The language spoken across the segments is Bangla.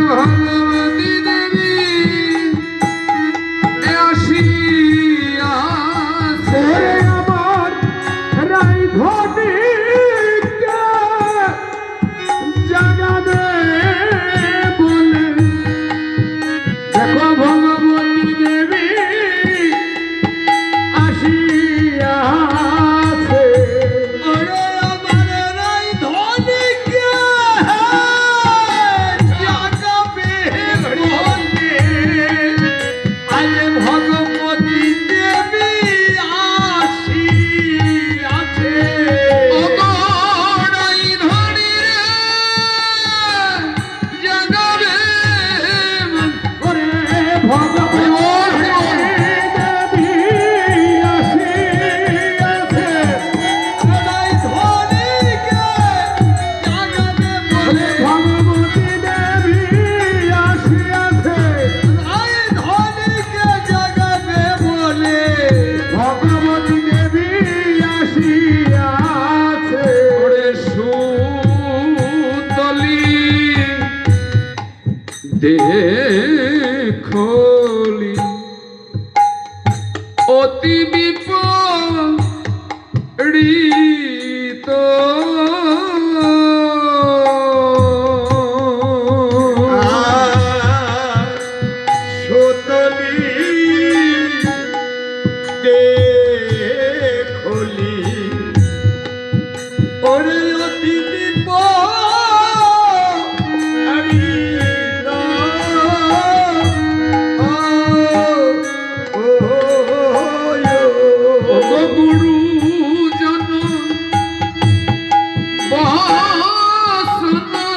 ভগবতী দেবী আসিয়াছে আমার রাইধনি জাগাবে বলে দেখো ভগবতী দেবী আসিয়াছে ওরে আমার রাইধনিকে জাগাবে বলে আজ ভগবতী দেবী আসিয়াছে। ওগো রাইধনি রে জাগাবে ওরে ভগবতী দেবী আসিয়াছে রাইধনিকে জাগাবে বলে ভগবতী দেবী আসিয়াছে রাইধনিকে জাগাবে বলে ভগবতী দেবী আসিয়াছে ওরে সুতলি দেখলি অতি বিপরীত সুতলি দেখলি ওরে অতি বিপরীত ওগো গুরুজন বাসনা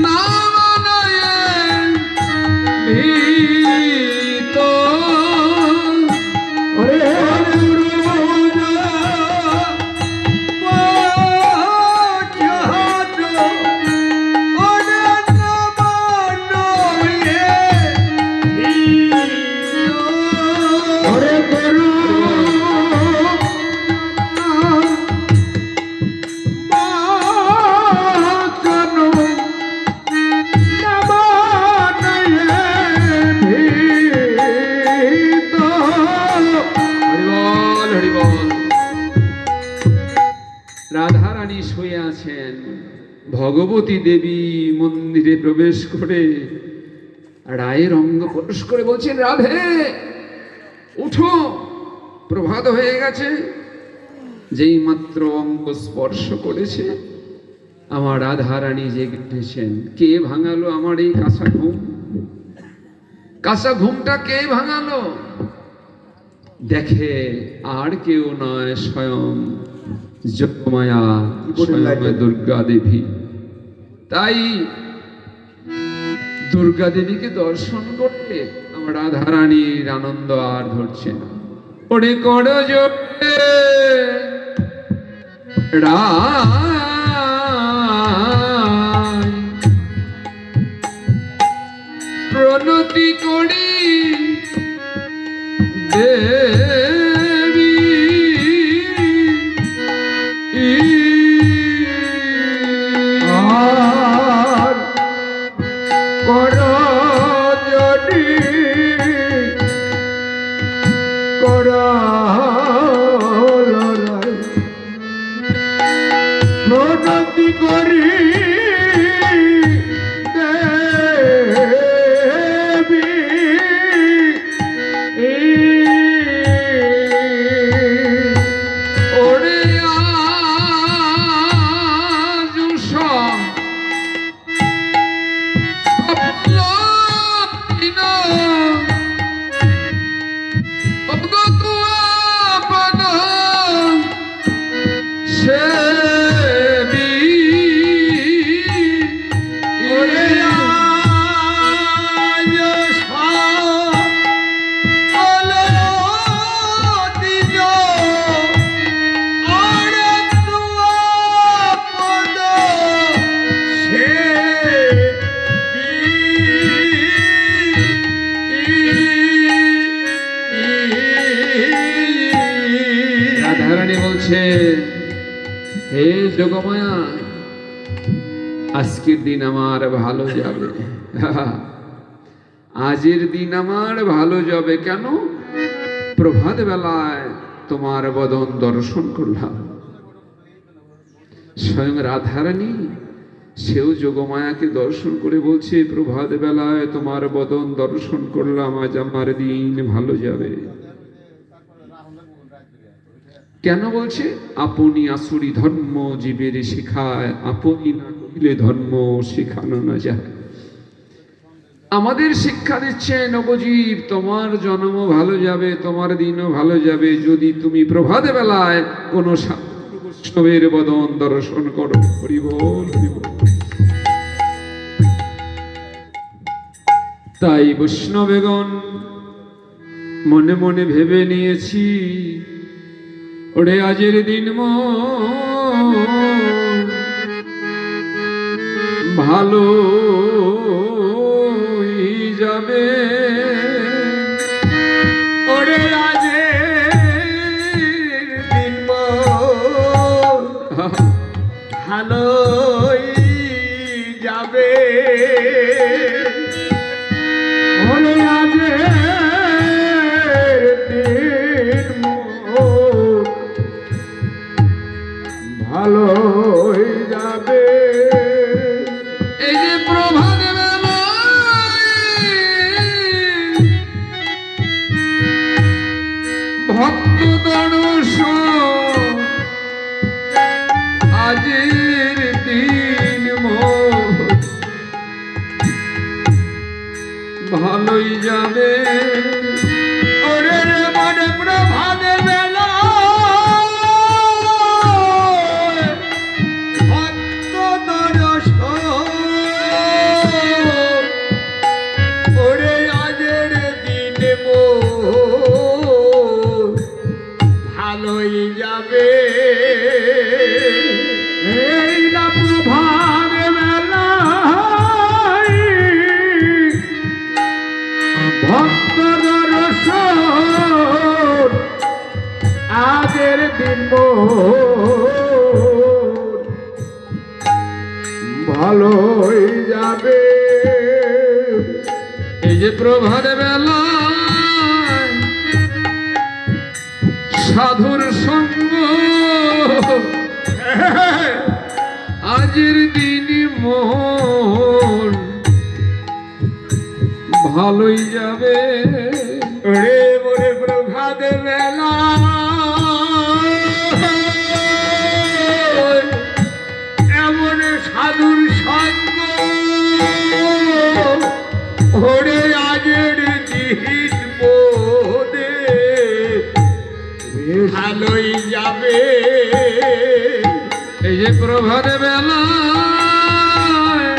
নামনয়ে ভীত ওরে ওরে গুরু বাচন নবনয়ে ভীত হরিবল হরিবল। রাধা রানী শুয়ে আছেন, ভগবতী দেবী মন্দিরে প্রবেশ করে রায়ের অঙ্গ স্পর্শ করে বলছেন, রাধে উঠো, প্রভাত হয়ে গেছে। যেই মাত্র অঙ্গ স্পর্শ করেছে আমার রাধা রানী জেগে উঠেছেন। কে ভাঙালো আমার এই কাঁচা ঘুম? কাঁচা ঘুমটা কে ভাঙালো? দেখে আর কেউ নয়, স্বয়ং যোগমায়া, স্বয়ং দুর্গা দেবী। তাই দুর্গা দেবীকে দর্শন করতে আমার রাধা রানীর আনন্দ আর ধরছে না। ওরে কর জোরে রায় প্রণতি করি দেবী আর কর যদি কর লড়াই প্রগতি করি দেবী ওরে আজ স্বপ্ন অবগত আপন সেবী ওরে আজ সকল দিন আরে আপন রাধারানী বলছে, হে যোগমায়া, আজকের দিন আমার ভালো যাবে, আজের দিন আমার ভালো যাবে। কেন? প্রভাত বেলায় তোমার বদন দর্শন করলাম। স্বয়ং রাধারানী সেও যোগমায়াকে দর্শন করে বলছে, প্রভাত বেলায় তোমার বদন দর্শন করলাম, আজ আমার দিন ভালো যাবে। কেন বলছে? আপনি আসুরি ধর্ম জীবের শিখায়, আপনি না করিলে ধর্ম শিখানো না যায়। আমাদের শিক্ষা দিচ্ছে নবজীব, তোমার জন্ম ভালো যাবে, তোমার দিনও ভালো যাবে যদি তুমি প্রভাত বেলায় কোন বৈষ্ণবের বদন দর্শন করো। হরি বল, হরি বল। তাই বৈষ্ণবেগণ মনে মনে ভেবে নিয়েছি, ওরে আজের দিন ভালো যাবে, ওরে আজের দিন ভালোই যাবে, ওরে আজের দিন ভালোই যাবে। এই যে প্রভাত ভক্ত দর্শন, আজের দিন ভালোই যাবে। ওরে মনে প্রভাত বেলা ভক্ত দর্শন, ওরে আজের দিন ভালোই যাবে। এই না প্রভাত বেলায় ভক্ত দর্শন, আজের দিন ভালোই যাবে। এই যে প্রভাত বেলায় সাধুর সঙ্গ, আজের দিন মন ভালোই যাবে। রে মোরে প্রভাত বেলা এমন সাধুর সঙ্গ, ওরে আজের দিন বোধে ভালোই যাবে। এই যে প্রভাত বেলায়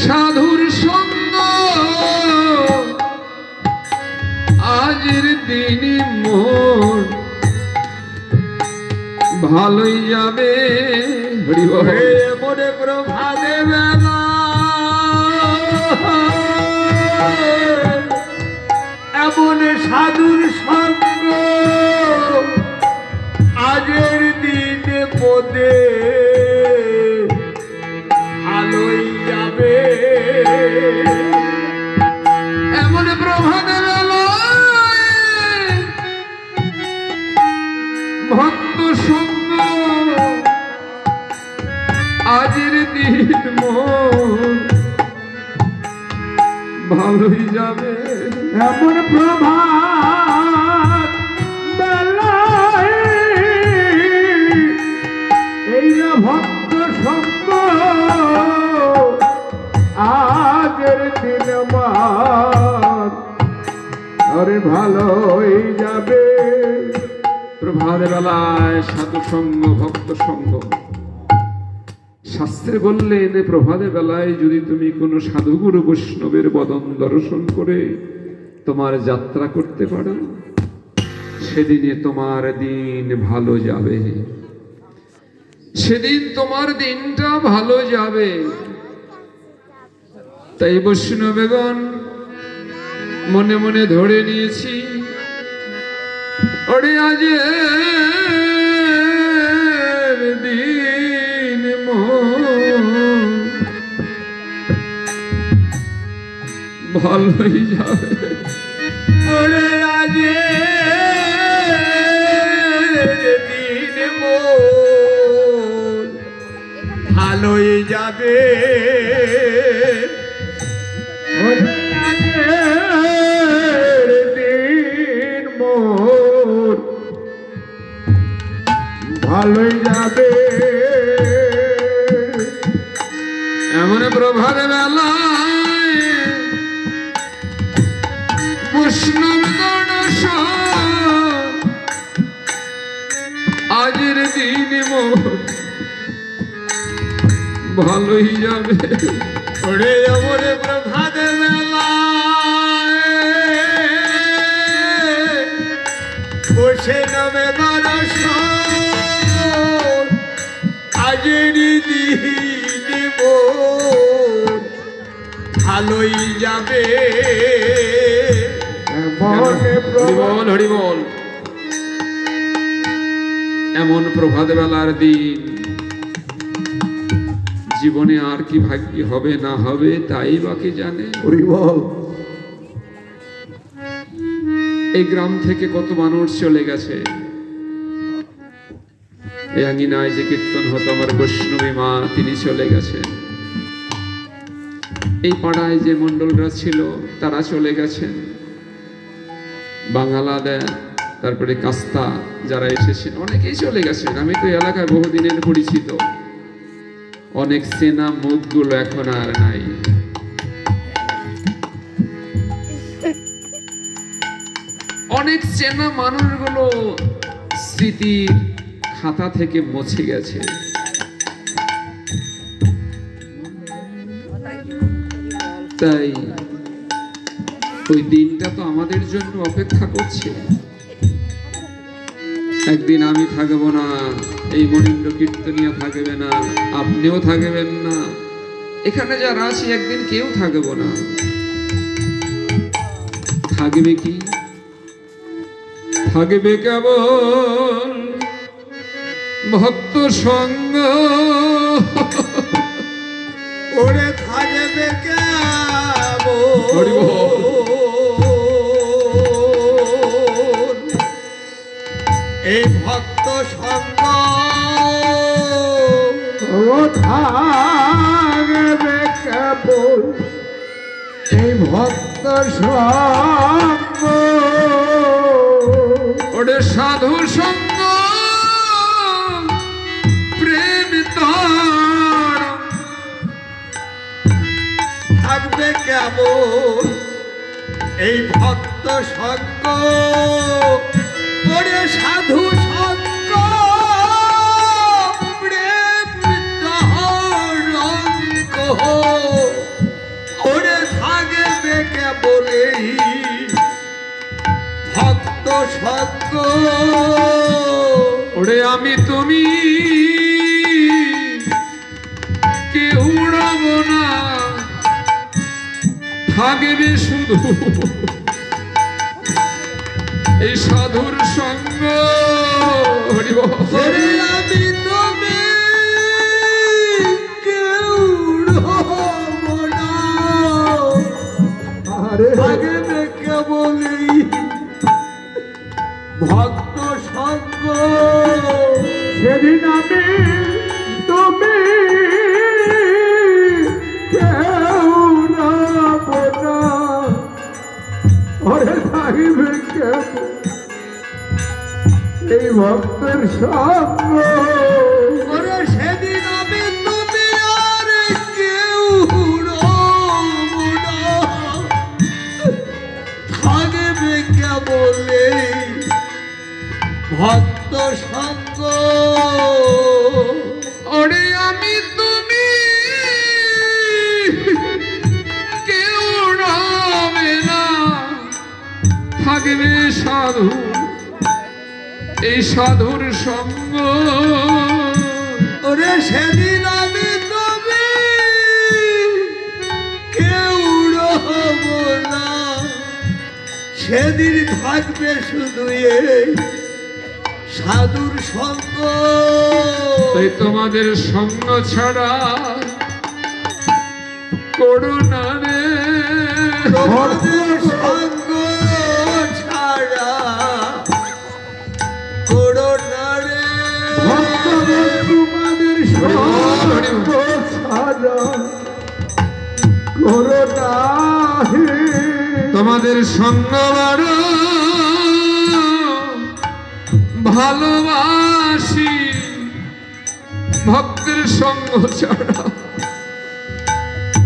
সাধুর সঙ্গ, আজের দিন মন ভালোই যাবে। হরি বল। হে মোরে প্রভাত বেলা এমন সাধুর সঙ্গ, আজের দিন বোধে ভালোই যাবে। এমন প্রভাত বেলায় ভক্ত সঙ্গ, আজের দিন মন ভালোই যাবে। এমন প্রভাত বেলায় এই না ভক্ত সঙ্গ, আজের দিন আরে ভালোই যাবে। প্রভাত বেলায় সাধু সঙ্গ, ভক্ত সঙ্গ। শাস্ত্রে বললেন প্রভাতে বেলায় যদি তুমি কোনো সাধুগুরু বৈষ্ণবের বদন দর্শন করে তোমার যাত্রা করতে পারো, সেদিনে তোমার দিন ভালো যাবে, সেদিন তোমার দিনটা ভালো যাবে। তাই বৈষ্ণবেগণ মনে মনে ধরে নিয়েছি, ওরে আজের দিন ভালোই যাবে। ওরে আজের দিন মোর ভালোই যাবে। ওরে আজের দিন মোর ভালোই যাবে। এমন প্রভাত বেলায় বৈষ্ণব দর্শন আজের দিন মোর ভালোই যাবে। ওরে ওরে প্রভাত বেলায় বসে নবে দর্শন আজের দিন মোর ভালোই যাবে। হরিবল হরিবল। এমন প্রভাত বেলার দিন জীবনে আর কি ভাগ্য হবে না হবে তাই বাকি জানে। হরিবল। এই গ্রাম থেকে কত মানুষ চলে গেছে। এই আঙিনায় যে কীর্তন হতো আমার বৈষ্ণবী মা তিনি চলে গেছেন। এই পাড়ায় যে মণ্ডলরা ছিল তারা চলে গেছেন। বাঙালা দেয় তারপরে কাস্তা যারা এসেছেন অনেকেই চলে গেছেন। আমি তো এলাকায় বহুদিনের পরিচিত, অনেক চেনা মুখগুলো এখন আর নাই। অনেক চেনা মানুষগুলো স্মৃতির খাতা থেকে মুছে গেছে। তাই ওই দিনটা তো আমাদের জন্য অপেক্ষা করছে। একদিন আমি থাকবো না, এই মনীন্দ্র কীর্তনিয়া থাকবে না, আপনিও থাকবেন না, এখানে যারা আছি একদিন কেউ থাকবো না। থাকবে কি? থাকবে কেবল ভক্ত সঙ্গ। ওরে থাকবে হরি বল। এই ভক্ত সঙ্গ। ও থাকবে কেবল এই ভক্ত সঙ্গ। ওরে সাধু সঙ্গ প্রেম তার থাকবে কেবল এই ভক্ত সঙ্গ। ওরে সাধু সঙ্গ প্রেম তাহার রঙ্গ। ওরে থাকবে কেবল এই ভক্ত সঙ্গ। ওরে আমি তুমি কেউ উড়াবো না, থাকবে শুধু এই সাধুর সঙ্গ। হরি বল। ওরে আমি তুমি কেউ উড়াবো না, থাকবে কেবল এই ভক্ত সঙ্গ। সেদিন আমি তুমি কেউ উড়াবো না, ওরে থাকবে কেবল এই ভক্তের সঙ্গ। ওরে সেদিন আমি তুমি আর কেউ উড়াবো না, থাকবে কেবল এই ভক্ত সঙ্গ। ওরে আমি তুমি কেউ উড়াবে না, থাকবে সাধু এই সাধুর সঙ্গ। ওরে সেদিন আমি তুমি কেউ উড়াবো না, সেদিন থাকবে শুধু এই সাধুর সঙ্গ। তাই তোমাদের সঙ্গ ছাড়া করুণা রে ভক্তের সঙ্গ ছাড়া করো না রে তোমাদের সঙ্গ ছাড়া করো না হে। তোমাদের সঙ্গ বড় ভালোবাসি, ভক্তের সঙ্গ ছাড়া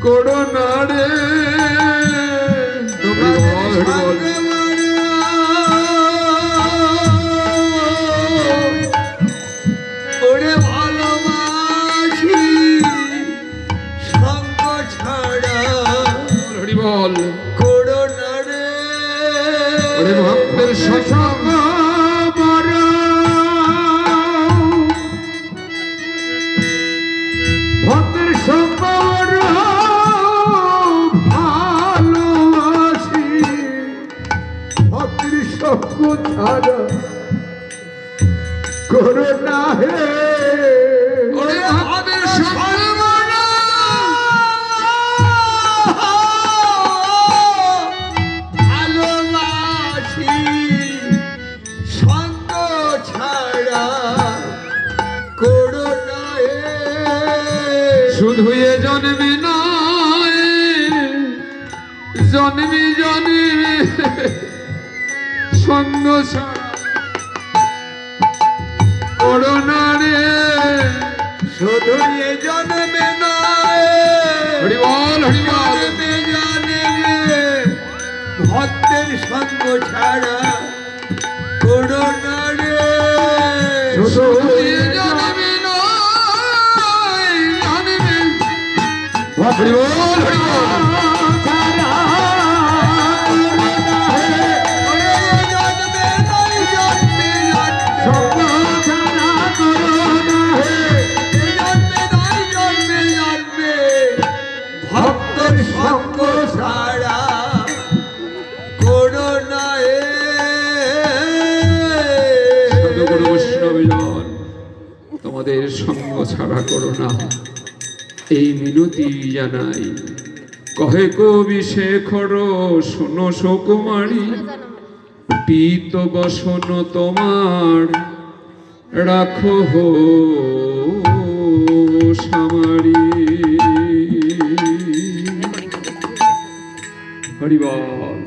করো না রে। তোমাদের সঙ্গ ওরে ভালোবাসি সঙ্গ ছাড়া হরি বল। করো না রে ওরে ভক্তের সঙ্গ বড় ভক্তের সঙ্গ বড় ভালোবাসি, ভক্তের সঙ্গ ছাড়া করো না হে। ওরে ভক্তের সঙ্গ বড় ভালোবাসি সঙ্গ ছাড়া করো না হে। শুধু এ জন্মে নয়, জন্মে জন্মে সঙ্গ ছাড়া করো না রে। শুধু এ জন্মে নয় হরি বল, হরি বল। জন্মে জন্মে ভক্তের সঙ্গ ছাড়া করো না রে। শুধু এ জন্মে নয়, জন্মে হরি বল, হরি বল। ওরে জন্মে নয় জন্মে জন্মে নয় জন্মে জন্মে ভক্তের সঙ্গ ছাড়া করো না হে। সাধুগুরু বৈষ্ণবজন, তোমাদের সঙ্গ ছাড়া করো না, এই মিনতি জানাই। কহে কবি শেখর শোনো সুকুমারী, পীত বসন তোমার রাখো